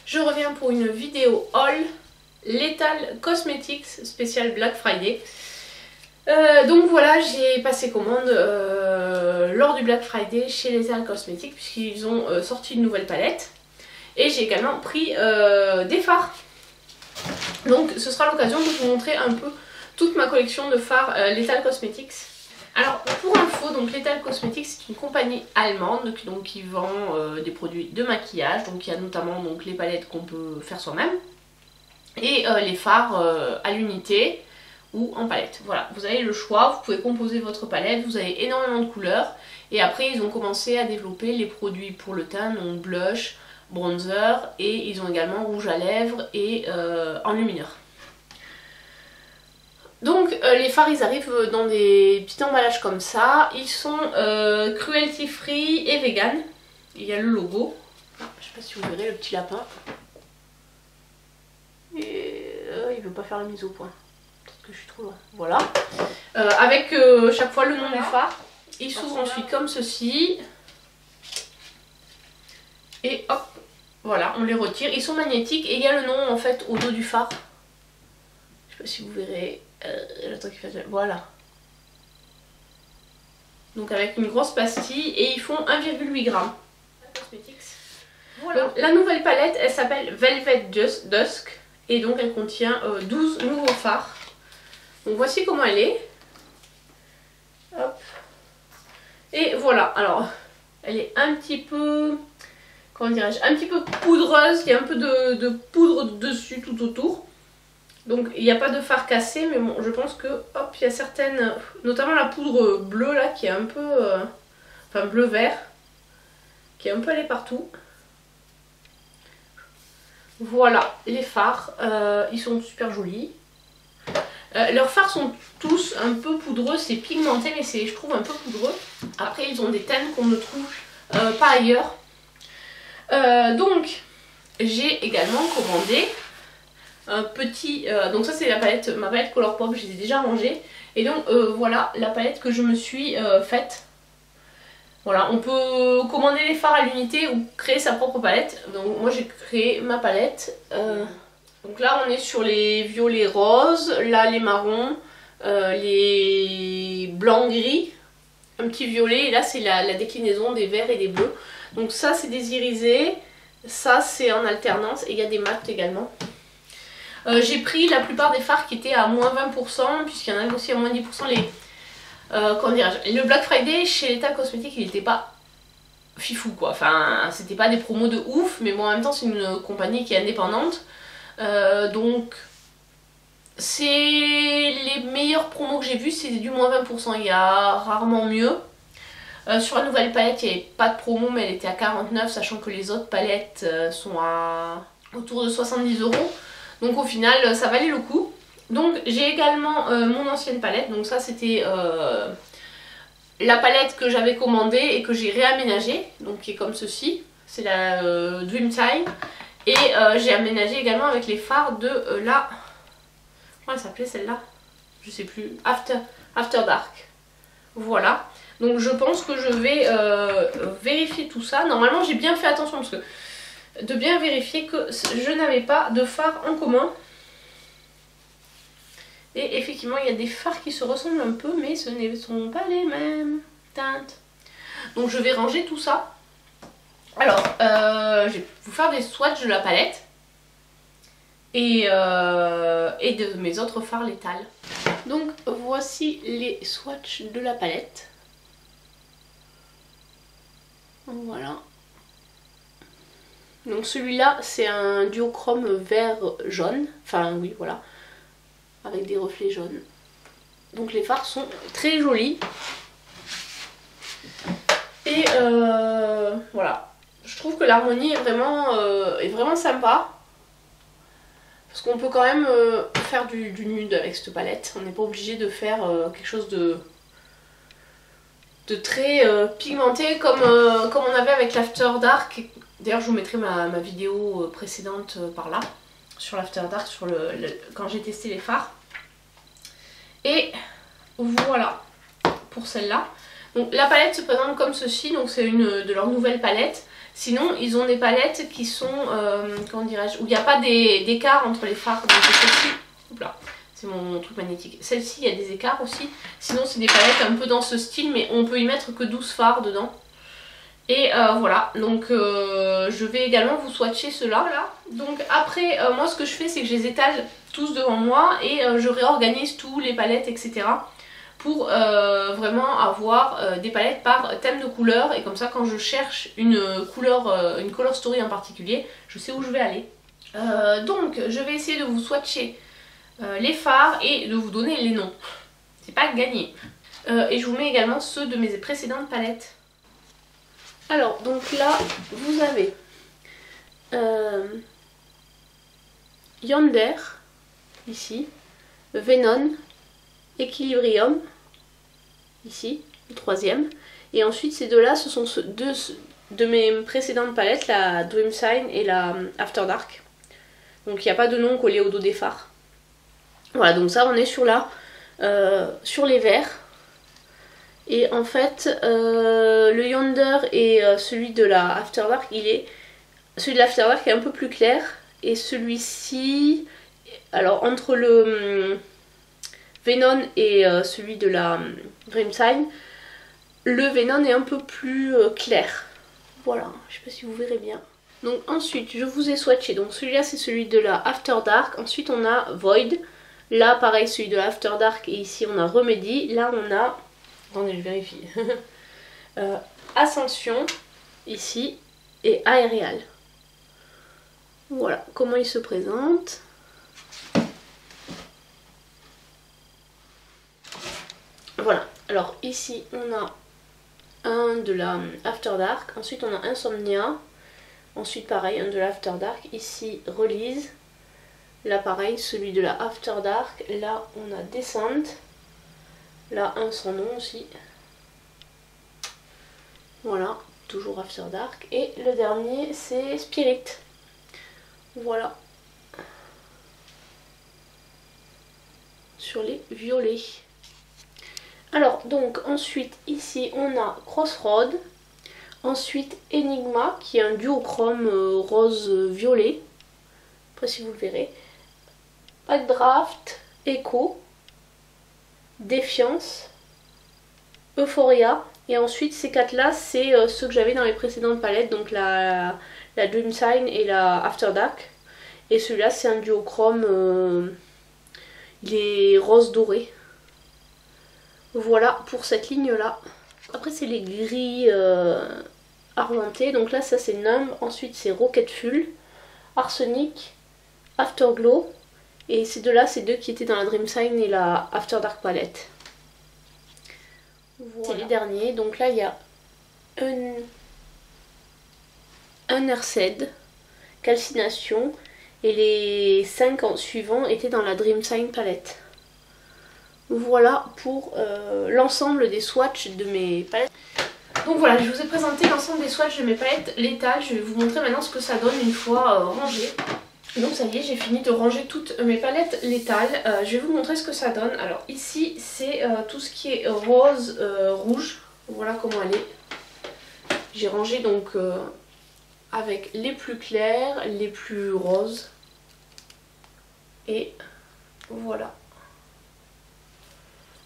Je reviens pour une vidéo haul Lethal Cosmetics spécial Black Friday. Donc voilà, j'ai passé commande lors du Black Friday chez Lethal Cosmetics puisqu'ils ont sorti une nouvelle palette. Et j'ai également pris des fards. Donc ce sera l'occasion de vous montrer un peu toute ma collection de fards Lethal Cosmetics. Alors pour info, donc Lethal Cosmetics c'est une compagnie allemande qui vend des produits de maquillage. Donc il y a notamment les palettes qu'on peut faire soi-même et les fards à l'unité ou en palette. Voilà, vous avez le choix, vous pouvez composer votre palette, vous avez énormément de couleurs. Et après ils ont commencé à développer les produits pour le teint, donc blush, bronzer, et ils ont également rouge à lèvres et enlumineur. Donc les fards ils arrivent dans des petits emballages comme ça, ils sont cruelty free et vegan. Il y a le logo, ah, je sais pas si vous verrez le petit lapin. Et il veut pas faire la mise au point, peut-être que je suis trop loin. Voilà, avec chaque fois le nom du phare. Il s'ouvre ensuite comme ceci. Et hop, voilà, on les retire. Ils sont magnétiques et il y a le nom en fait au dos du phare. Je sais pas si vous verrez. J'attends qu'il fasse. Voilà. Donc avec une grosse pastille et ils font 1,8 g. Voilà. Donc, la nouvelle palette elle s'appelle Velvet Dusk et donc elle contient 12 nouveaux fards. Donc voici comment elle est. Hop. Et voilà, alors elle est un petit peu, comment dirais-je, un petit peu poudreuse, il y a un peu de poudre dessus tout autour. Donc il n'y a pas de fard cassé, mais bon, je pense que, hop, il y a certaines, notamment la poudre bleue là, qui est un peu, enfin bleu-vert, qui est un peu allée partout. Voilà, les fards, ils sont super jolis. Leurs fards sont tous un peu poudreux, c'est pigmenté, mais c'est, je trouve, un peu poudreux. Après, ils ont des teintes qu'on ne trouve pas ailleurs. Donc, j'ai également commandé un petit, donc ça c'est la palette, ma palette Colourpop, je l'ai déjà rangée. Et donc voilà la palette que je me suis faite. Voilà, on peut commander les fards à l'unité ou créer sa propre palette. Donc moi j'ai créé ma palette. Donc là on est sur les violets roses, là les marrons, les blancs gris, un petit violet, et là c'est la déclinaison des verts et des bleus. Donc ça c'est des irisés, ça c'est en alternance et il y a des mats également. J'ai pris la plupart des fards qui étaient à moins 20%, puisqu'il y en a aussi à moins 10%. Comment dirais-je, le Black Friday chez Lethal Cosmetics, il n'était pas fifou quoi. Enfin, c'était pas des promos de ouf, mais bon, en même temps, c'est une compagnie qui est indépendante. Donc, c'est les meilleures promos que j'ai vues, c'est du moins 20%. Il y a rarement mieux. Sur la nouvelle palette, il n'y avait pas de promo, mais elle était à 49, sachant que les autres palettes sont à autour de 70 €. Donc au final ça valait le coup. Donc j'ai également mon ancienne palette. Donc ça c'était la palette que j'avais commandée et que j'ai réaménagée. Donc qui est comme ceci. C'est la Dreamtime. Et j'ai aménagé également avec les fards de la... Comment elle s'appelait celle-là? Je sais plus. After Dark. Voilà. Donc je pense que je vais vérifier tout ça. Normalement j'ai bien fait attention parce que de bien vérifier que je n'avais pas de fards en commun. Et effectivement il y a des fards qui se ressemblent un peu, mais ce ne sont pas les mêmes teintes. Donc je vais ranger tout ça. Alors je vais vous faire des swatchs de la palette et de mes autres fards Lethal. Donc voici les swatchs de la palette. Voilà. Donc celui-là c'est un duochrome vert jaune, enfin oui voilà, avec des reflets jaunes. Donc les fards sont très jolis. Et voilà, je trouve que l'harmonie est vraiment sympa. Parce qu'on peut quand même faire du nude avec cette palette. On n'est pas obligé de faire quelque chose de très pigmenté comme on avait avec l'After Dark. D'ailleurs je vous mettrai ma vidéo précédente par là, sur l'After Dark, quand j'ai testé les fards. Et voilà pour celle-là. Donc la palette se présente comme ceci, donc c'est une de leurs nouvelles palettes. Sinon ils ont des palettes qui sont, comment dirais-je, où il n'y a pas d'écart entre les fards. Donc celle-ci, là, c'est mon truc magnétique. Celle-ci il y a des écarts aussi. Sinon c'est des palettes un peu dans ce style, mais on peut y mettre que 12 fards dedans. Et voilà, donc je vais également vous swatcher ceux-là là. Donc après, moi ce que je fais c'est que je les étale tous devant moi et je réorganise tous les palettes etc. Pour vraiment avoir des palettes par thème de couleur. Et comme ça quand je cherche une couleur, une color story en particulier, je sais où je vais aller. Donc je vais essayer de vous swatcher les fards et de vous donner les noms. C'est pas gagné. Et je vous mets également ceux de mes précédentes palettes. Alors, donc là, vous avez Yonder, ici, Venom, Equilibrium, ici, le troisième. Et ensuite, ces deux-là, ce sont deux de mes précédentes palettes, la Dream Sign et la After Dark. Donc, il n'y a pas de nom collé au dos des fards. Voilà, donc ça, on est sur sur les verts. Et en fait, le Yonder et celui de la After Dark, celui de l'After Dark est un peu plus clair. Et celui-ci, alors entre le Venom et celui de la Dream Sign, le Venom est un peu plus clair. Voilà, je sais pas si vous verrez bien. Donc ensuite, je vous ai swatché. Donc celui-là, c'est celui de la After Dark. Ensuite, on a Void. Là, pareil, celui de la After Dark. Et ici, on a Remedy. Là, on a... Attendez, je vérifie. Ascension, ici, et Aerial. Voilà comment il se présente. Voilà, alors ici on a un de la After Dark, ensuite on a Insomnia, ensuite pareil, un de la After Dark, ici Release, là pareil, celui de la After Dark, là on a Descent. Là, un sans nom aussi. Voilà, toujours After Dark. Et le dernier, c'est Spirit. Voilà. Sur les violets. Alors, donc, ensuite, ici, on a Crossroad. Ensuite, Enigma, qui est un duochrome rose-violet. Après, si vous le verrez. Backdraft, Echo. Défiance, Euphoria, et ensuite ces quatre là c'est ceux que j'avais dans les précédentes palettes, donc la Dream Sign et la After Dark, et celui-là c'est un duochrome, il est rose doré. Voilà pour cette ligne là. Après c'est les gris argentés, donc là ça c'est Numb, ensuite c'est Rocket Fuel, Arsenic, Afterglow. Et ces deux-là, c'est deux qui étaient dans la Dream Sign et la After Dark palette. Voilà. C'est les derniers. Donc là, il y a Unearthed, Calcination. Et les 5 suivants étaient dans la Dream Sign palette. Voilà pour l'ensemble des swatchs de mes palettes. Donc voilà, je vous ai présenté l'ensemble des swatchs de mes palettes létales. Je vais vous montrer maintenant ce que ça donne une fois rangé. Donc ça y est, j'ai fini de ranger toutes mes palettes létales. Je vais vous montrer ce que ça donne. Alors ici, c'est tout ce qui est rose, rouge. Voilà comment elle est. J'ai rangé donc avec les plus clairs, les plus roses. Et voilà.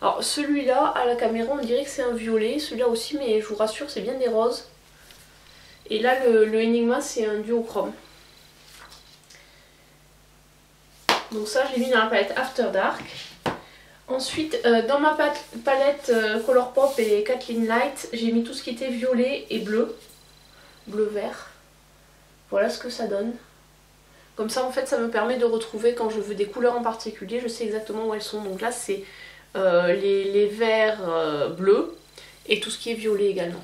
Alors celui-là, à la caméra, on dirait que c'est un violet. Celui-là aussi, mais je vous rassure, c'est bien des roses. Et là, le Enigma, c'est un duochrome. Donc ça je l'ai mis dans la palette After Dark. Ensuite dans ma palette Colourpop et Kathleen Light, j'ai mis tout ce qui était violet et bleu. Bleu-vert. Voilà ce que ça donne. Comme ça en fait ça me permet de retrouver quand je veux des couleurs en particulier, je sais exactement où elles sont. Donc là c'est les verts bleus et tout ce qui est violet également.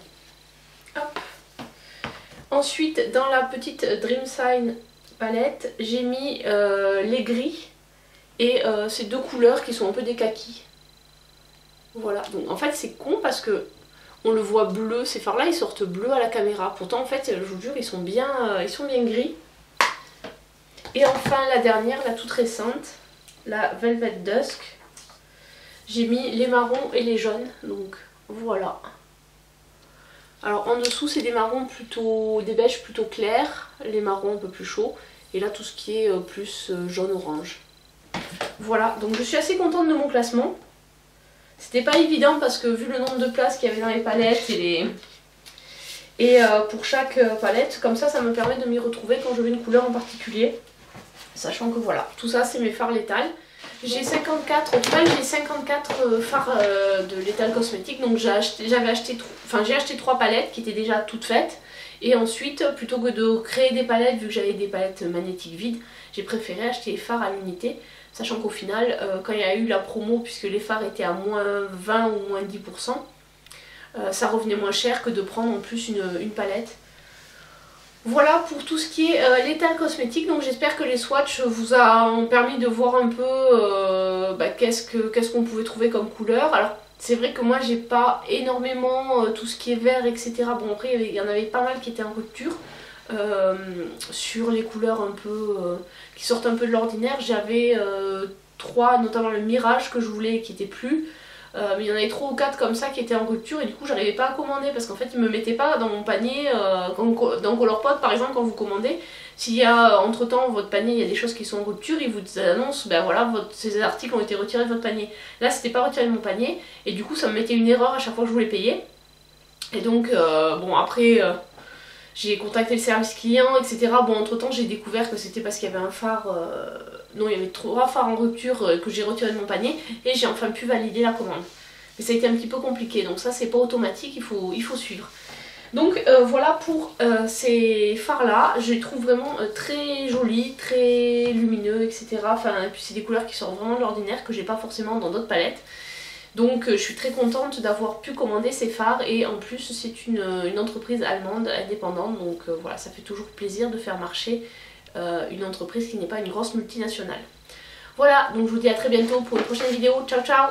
Hop. Ensuite dans la petite Dream Sign palette, j'ai mis les gris et ces deux couleurs qui sont un peu des kakis. Voilà, donc en fait c'est con parce que on le voit bleu, ces fards là ils sortent bleu à la caméra, pourtant en fait je vous jure ils sont bien gris. Et enfin la dernière, la toute récente, la Velvet Dusk, j'ai mis les marrons et les jaunes, donc voilà. Alors en dessous c'est des marrons plutôt, des beiges plutôt clairs, les marrons un peu plus chauds. Et là tout ce qui est plus jaune-orange. Voilà, donc je suis assez contente de mon classement. C'était pas évident parce que vu le nombre de places qu'il y avait dans les palettes et pour chaque palette, comme ça me permet de m'y retrouver quand je veux une couleur en particulier. Sachant que voilà, tout ça c'est mes fards Lethal. J'ai 54, au total j'ai 54 fards de Lethal Cosmetics. Donc j'ai acheté 3 palettes qui étaient déjà toutes faites. Et ensuite, plutôt que de créer des palettes, vu que j'avais des palettes magnétiques vides, j'ai préféré acheter les fards à l'unité. Sachant qu'au final, quand il y a eu la promo, puisque les fards étaient à moins 20 ou moins 10%, ça revenait moins cher que de prendre en plus une palette. Voilà pour tout ce qui est Lethal Cosmetics. Donc j'espère que les swatchs vous ont permis de voir un peu qu'est-ce qu'on pouvait trouver comme couleur. Alors c'est vrai que moi j'ai pas énormément tout ce qui est vert, etc. Bon après il y en avait pas mal qui étaient en rupture. Sur les couleurs un peu qui sortent un peu de l'ordinaire, j'avais 3, notamment le Mirage que je voulais et qui était plus. Mais il y en avait 3 ou 4 comme ça qui étaient en rupture et du coup j'arrivais pas à commander parce qu'en fait ils me mettaient pas dans mon panier dans Colourpop par exemple. Quand vous commandez, s'il y a entre temps votre panier, il y a des choses qui sont en rupture, ils vous annoncent ben voilà, ces articles ont été retirés de votre panier. Là c'était pas retiré de mon panier et du coup ça me mettait une erreur à chaque fois que je voulais payer. Et donc bon après j'ai contacté le service client, etc. Bon, entre temps, j'ai découvert que c'était parce qu'il y avait un phare... non, il y avait 3 phares en rupture que j'ai retiré de mon panier. Et j'ai enfin pu valider la commande. Mais ça a été un petit peu compliqué. Donc ça, c'est pas automatique, il faut suivre. Donc voilà pour ces phares-là. Je les trouve vraiment très jolis, très lumineux, etc. Enfin, et puis c'est des couleurs qui sortent vraiment de l'ordinaire que j'ai pas forcément dans d'autres palettes. Donc je suis très contente d'avoir pu commander ces fards et en plus c'est une entreprise allemande indépendante, donc voilà, ça fait toujours plaisir de faire marcher une entreprise qui n'est pas une grosse multinationale. Voilà, donc je vous dis à très bientôt pour une prochaine vidéo, ciao ciao!